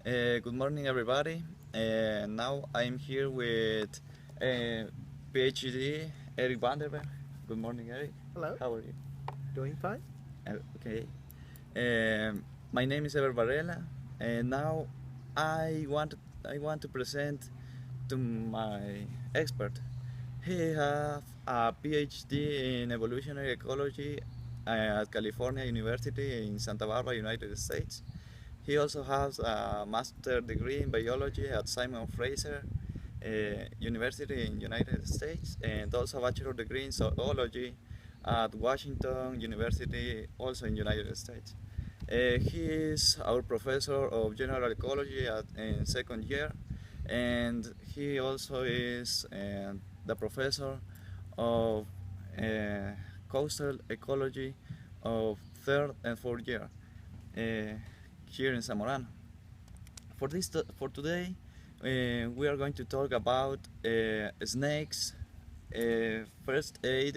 Good morning, everybody. Now I'm here with uh, PhD Eric Vanderberg. Good morning, Eric. Hello, How are you? doing fine. Okay. My name is Ever Varela, and now I want I want to present to my expert. He has a PhD in evolutionary ecology at California University in Santa Barbara, United States. He also has a master degree in biology at Simon Fraser University in United States, and also a bachelor degree in zoology at Washington University, also in United States. He is our professor of general ecology in second year, and he also is the professor of uh, coastal ecology of third and fourth year here in Zamorano. For today, we are going to talk about snakes, first aid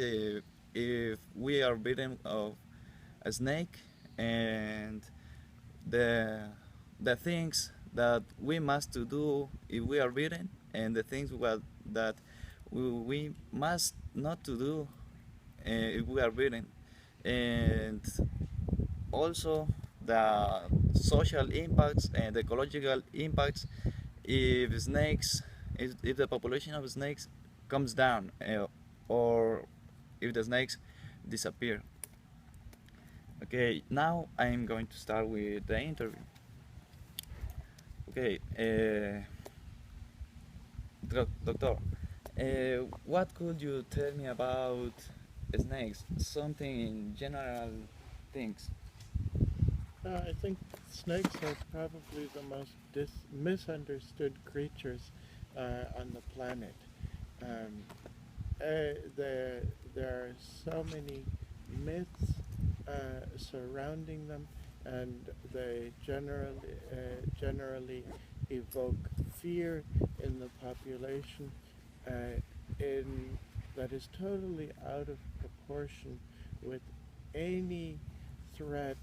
if we are bitten of a snake, and the the things that we must to do if we are bitten, and the things that we must not to do if we are bitten, and also the social impacts and the ecological impacts if snakes if the population of snakes comes down or if the snakes disappear. Okay, now I'm going to start with the interview. Okay, doctor, what could you tell me about snakes, something in general things? I think snakes are probably the most misunderstood creatures on the planet. Um, there are so many myths surrounding them, and they generally evoke fear in the population uh, in that is totally out of proportion with any threat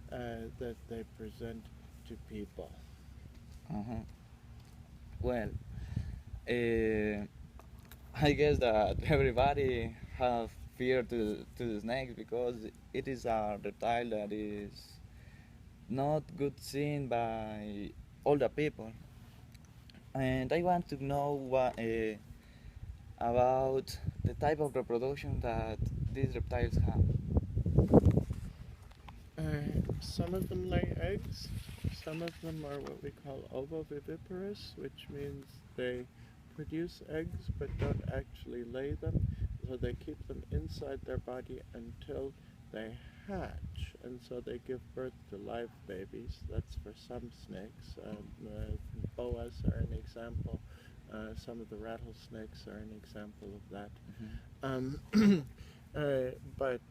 that they present to people. Uh-huh. Well, uh, I guess that everybody have fear to the snakes because it is a reptile that is not good seen by all the people. And I want to know about the type of reproduction that these reptiles have. Some of them lay eggs. Some of them are what we call ovoviviparous, which means they produce eggs but don't actually lay them. So they keep them inside their body until they hatch, and so they give birth to live babies. That's for some snakes. Boas are an example. Some of the rattlesnakes are an example of that. Um, but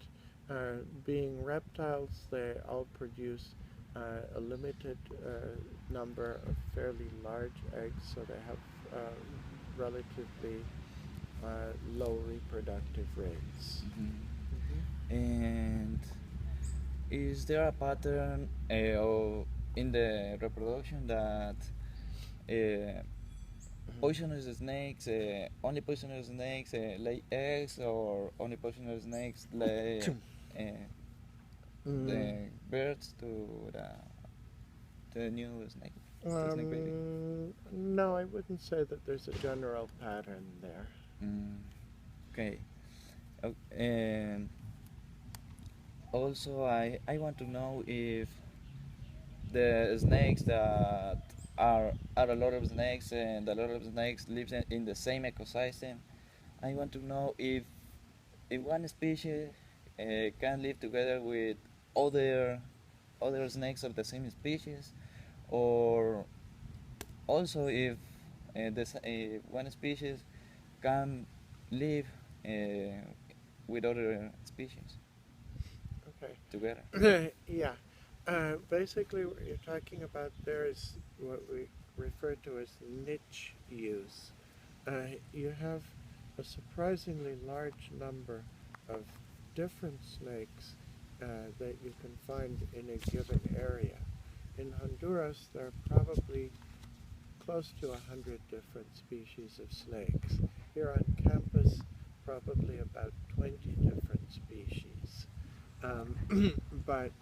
being reptiles, they all produce a limited number of fairly large eggs, so they have relatively low reproductive rates. Mm-hmm. And is there a pattern in the reproduction that uh, Mhm. poisonous snakes, only poisonous snakes lay eggs, or only poisonous snakes lay uh, Mm. the birds to the new snake, the snake baby? No, I wouldn't say that there's a general pattern there. Mm, okay. And also, I want to know if the snakes that are a lot of snakes and a lot of snakes lives in the same ecosystem. I want to know if one species can live together with other other snakes of the same species, or also if one species can live with other species together. Okay. Yeah. Basically, what you're talking about there is what we refer to as niche use. You have a surprisingly large number of different snakes that you can find in a given area. in Honduras, there are probably close to 100 different species of snakes. Here on campus, probably about 20 different species. Um, but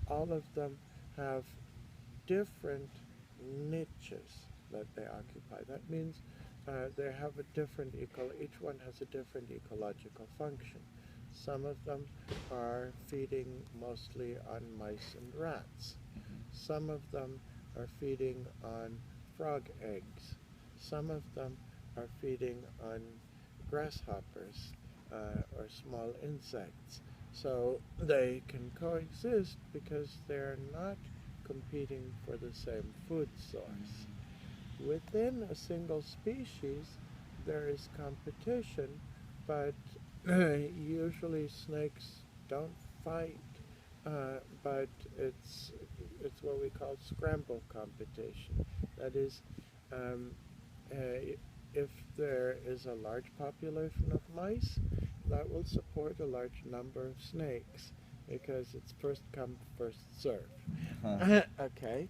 all of them have different niches that they occupy. That means they have a different each one has a different ecological function. Some of them are feeding mostly on mice and rats. Some of them are feeding on frog eggs. Some of them are feeding on grasshoppers or small insects. So they can coexist because they're not competing for the same food source. Within a single species, there is competition, but usually snakes don't fight, but it's what we call scramble competition. That is, um, if there is a large population of mice, that will support a large number of snakes because it's first come, first serve. Uh-huh. Okay.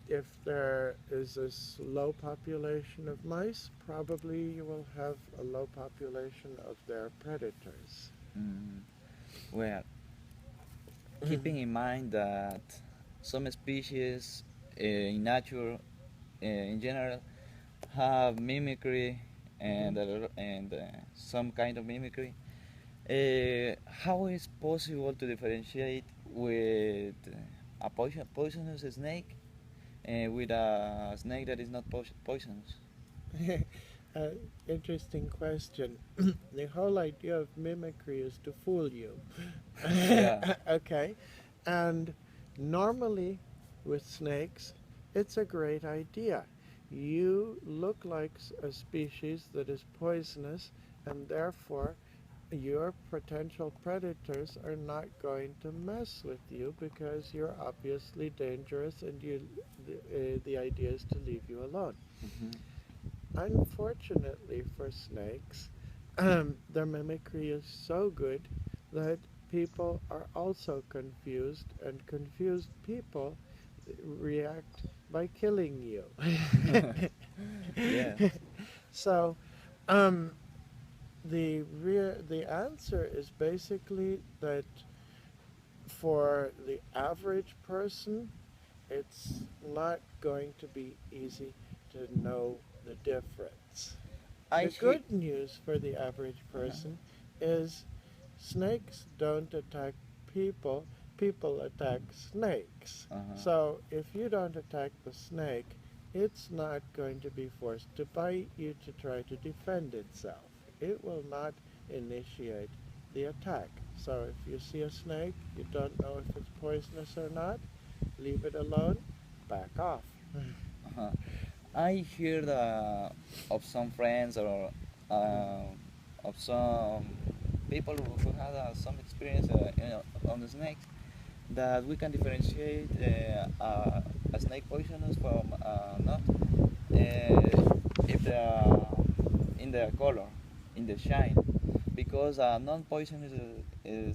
If there is a low population of mice, probably you will have a low population of their predators. Mm. Well, keeping in mind that some species in nature, in general, have mimicry Mhm. and some kind of mimicry. How is possible to differentiate with a poisonous snake with a snake that is not poisonous? uh, Interesting question. The whole idea of mimicry is to fool you. Yeah. Okay. And normally with snakes, it's a great idea. You look like a species that is poisonous, and therefore your potential predators are not going to mess with you because you're obviously dangerous, and the idea is to leave you alone. Mhm. Unfortunately for snakes, their mimicry is so good that people are also confused, and confused people react by killing you. Yeah. So, um, the answer is basically that for the average person, it's not going to be easy to know the difference. I The he. good news for the average Uh-huh. person is snakes don't attack people, people attack snakes. Uh-huh. So if you don't attack the snake, it's not going to be forced to bite you to try to defend itself. It will not initiate the attack. So if you see a snake, you don't know if it's poisonous or not, leave it alone, back off. Uh-huh. I heard of some friends or uh, of some people who had some experience on the snakes that we can differentiate a snake poisonous from not if they are in the color, in the shine, because a non-poisonous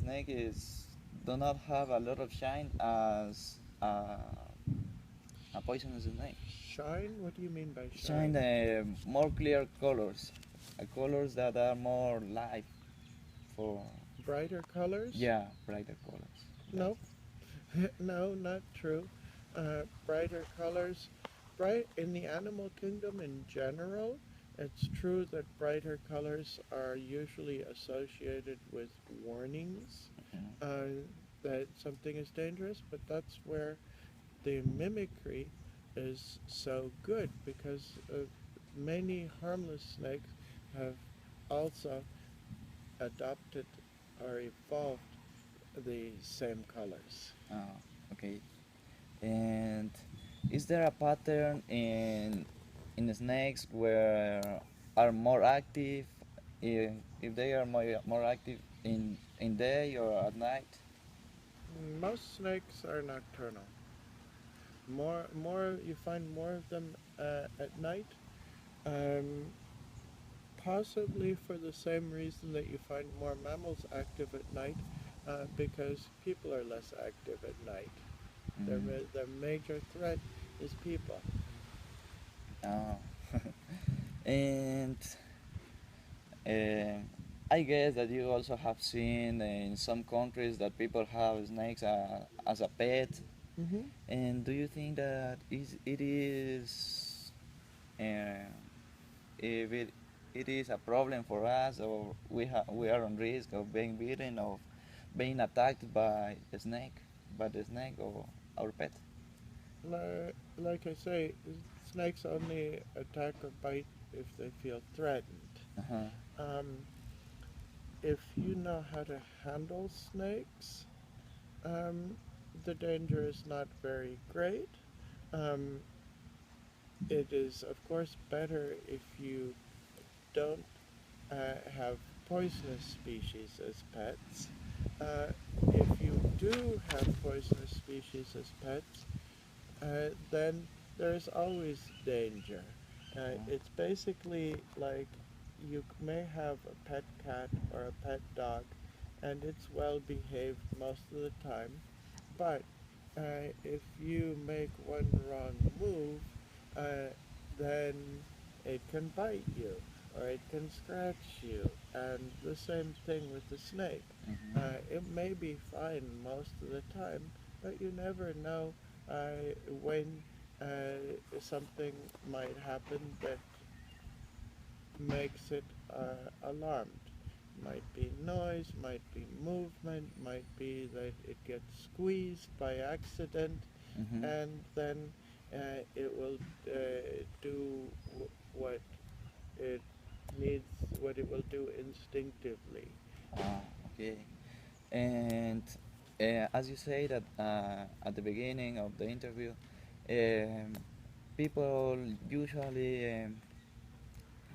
snake is do not have a lot of shine as a poisonous snake. Shine? What do you mean by Shine shine? more clear colors, colors that are more light for Brighter colors? yeah brighter colors. That. No, no, not true. Brighter colors, bright in the animal kingdom in general. It's true that brighter colors are usually associated with warnings Mhm. that something is dangerous, but that's where the mimicry is so good because many harmless snakes have also adopted or evolved the same colors. Okay. And is there a pattern in the snakes where are more active if they are more active in day or at night? Most snakes are nocturnal. More you find more of them at night. Um, Possibly for the same reason that you find more mammals active at night, because people are less active at night. Mm. Their major threat is people. Oh. And uh, I guess that you also have seen in some countries that people have snakes as a pet. Hmm. And do you think that it is uh, if it is a problem for us, or we are on risk of being bitten, of being attacked by the snake or our pet? Like I say, snakes only attack or bite if they feel threatened. Uh-huh. Um, if you know how to handle snakes, um, the danger is not very great. Um, it is, of course, better if you don't have poisonous species as pets. Uh, if you do have poisonous species as pets, then there's always danger. It's basically like you may have a pet cat or a pet dog, and it's well behaved most of the time, but if you make one wrong move, uh, then it can bite you or it can scratch you. And the same thing with the snake. It may be fine most of the time, but you never know when something might happen that makes it alarmed. Might be noise, might be movement, might be that it gets squeezed by accident, Mm-hmm. and then it will do what it needs, what it will do instinctively. Ah, okay. And as you say that at the beginning of the interview, um, people usually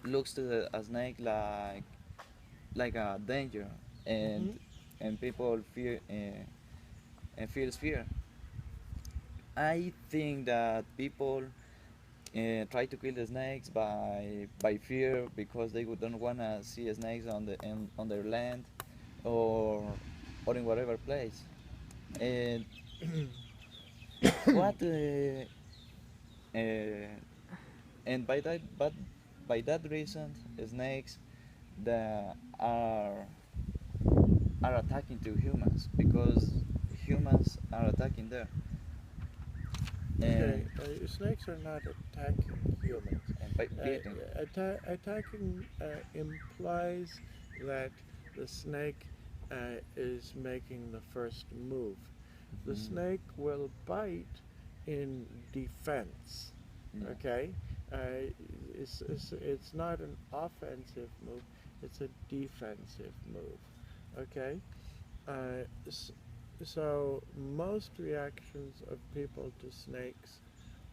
looks to a snake like a danger, and Hmm. and people fear and feels fear. I think that people try to kill the snakes by fear because they don't wanna see snakes on their land or in whatever place. And what uh, and by that reason, snakes that are attacking to humans because humans are attacking there Okay, and snakes are not attacking humans. by beating. Attacking implies that the snake is making the first move. The Mhm. snake will bite in defense. Yeah. Okay, it's not an offensive move; it's a defensive move. Okay, uh, so most reactions of people to snakes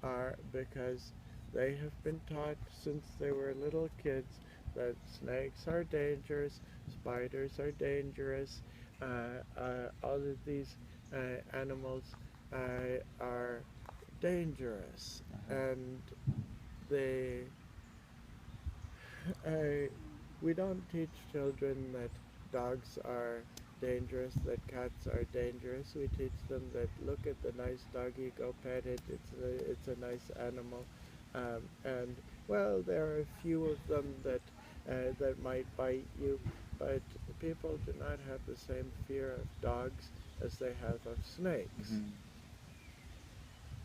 are because they have been taught since they were little kids that snakes are dangerous, spiders are dangerous, all of these animals are dangerous, Uh-huh. and they uh, we don't teach children that dogs are dangerous, that cats are dangerous. We teach them that look at the nice doggy, go pet it. It's a nice animal, and well, there are a few of them that might bite you, but people do not have the same fear of dogs as they have of snakes. Mhm.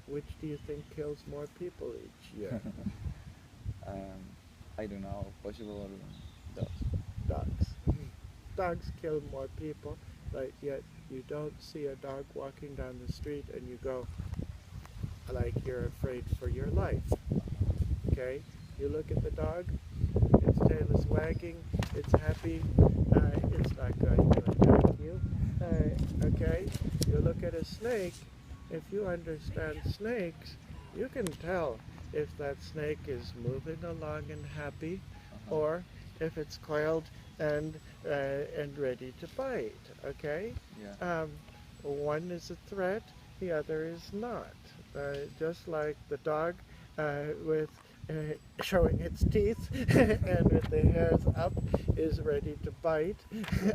Which do you think kills more people each year? um, I don't know. Possible dogs. Dogs. Dogs kill more people, but yet you don't see a dog walking down the street and you go like you're afraid for your life. Okay? You look at the dog, its tail is wagging, it's happy, it's not going to attack you. Okay? You look at a snake, if you understand snakes, you can tell if that snake is moving along and happy Uh-huh. or if it's coiled and ready to bite. Okay? Yeah. Um, one is a threat, the other is not. Just like the dog with showing its teeth and with the hairs up is ready to bite.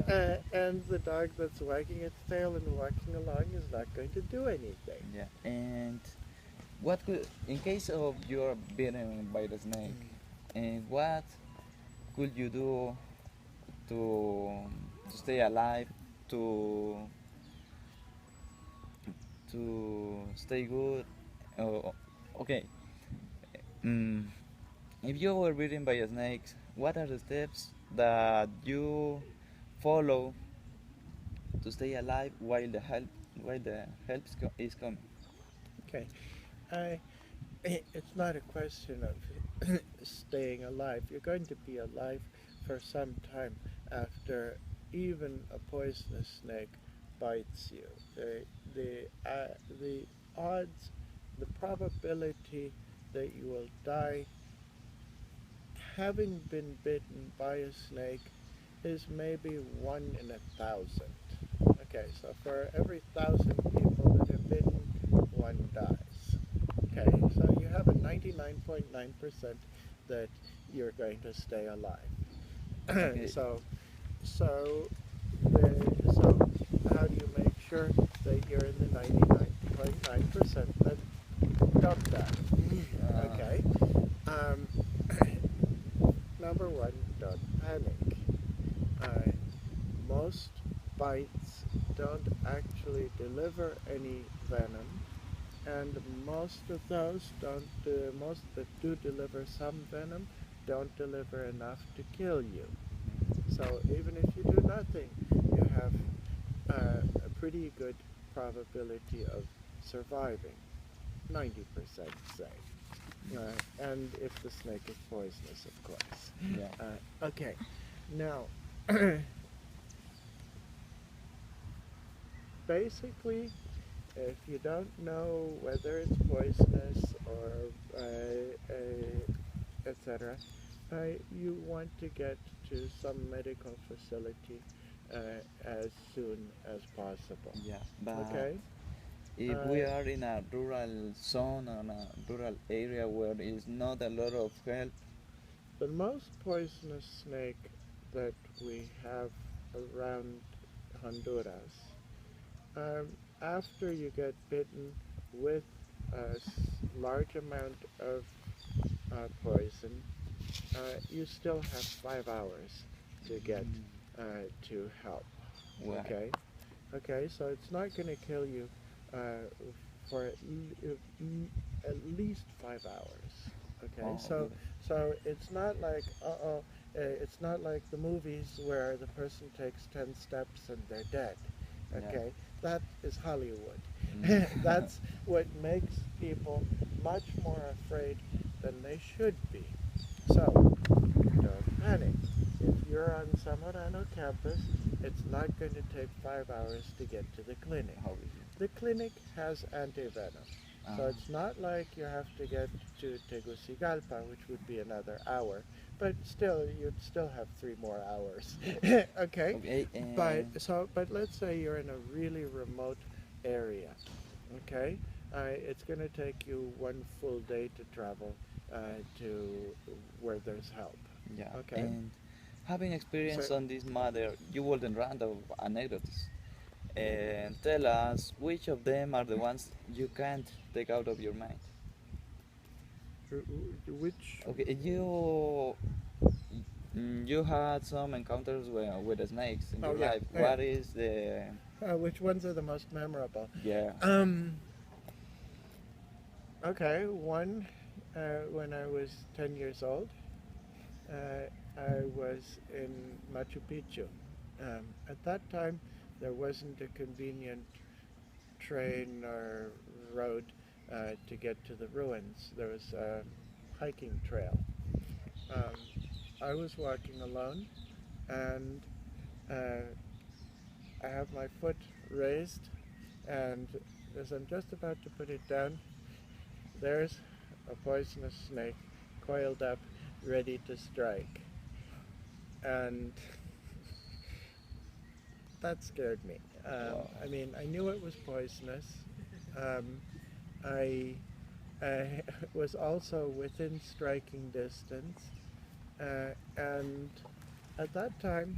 Yeah. And the dog that's wagging its tail and walking along is not going to do anything. Yeah. And what could, in case of you're bitten by the snake, and what could you do to stay alive, to stay good? Oh, okay. Mm, if you were bitten by a snake, what are the steps that you follow to stay alive while the is coming? Okay, I, it's not a question of staying alive. You're going to be alive for some time after even a poisonous snake bites you. The odds, the probability that you will die having been bitten by a snake is maybe 1 in 1,000. Okay, so for every 1,000 people that are bitten, one dies. Okay, so you have a 99.9% that you're going to stay alive. Okay. So, so how do you make sure that you're in the 99.9% that don't die? Uh, Okay. Um, Number one, don't panic. Uh, most bites don't actually deliver any venom, and most of those don't. Most that do deliver some venom don't deliver enough to kill you. So even if you do nothing, you have a pretty good probability of surviving. 90% say. And if the snake is poisonous, of course. yeah. Okay, now basically, if you don't know whether it's poisonous or etc., you want to get to some medical facility as soon as possible. Yeah. But Okay. if we Uh, are in a rural zone or a rural area where there is not a lot of help, the most poisonous snake that we have around Honduras, after you get bitten with a large amount of poison, you still have 5 hours to get to help. well, Okay? Okay, so it's not going to kill you uh, for at least 5 hours. Okay, oh, so good. it's not like it's not like the movies where the person takes 10 steps and they're dead. Yeah. Okay, that is Hollywood. Mm. That's what makes people much more afraid than they should be. So don't panic. If you're on Zamorano campus, it's not going to take 5 hours to get to the clinic. How is it? The clinic has antivenom. So Ah, it's not like you have to get to Tegucigalpa, which would be another hour, but still, you'd still have 3 more hours. Okay? okay, But let's say you're in a really remote area. Okay? It's going to take you one full day to travel to where there's help. yeah, Okay? and having So experience on this matter, you wouldn't run of anecdotes and tell us which of them are the ones you can't take out of your mind. which Okay, you had some encounters with the snakes in oh your yeah, life. oh, yeah. What is the Which ones are the most memorable? yeah? Um, okay, one when I was 10 years old, I was in Machu Picchu. At that time, there wasn't a convenient train or road to get to the ruins. There was a hiking trail. Um, I was walking alone, and uh, I have my foot raised, and as I'm just about to put it down, there's a poisonous snake coiled up, ready to strike. And that scared me. Wow. I mean, I knew it was poisonous. Um, I was also within striking distance, and at that time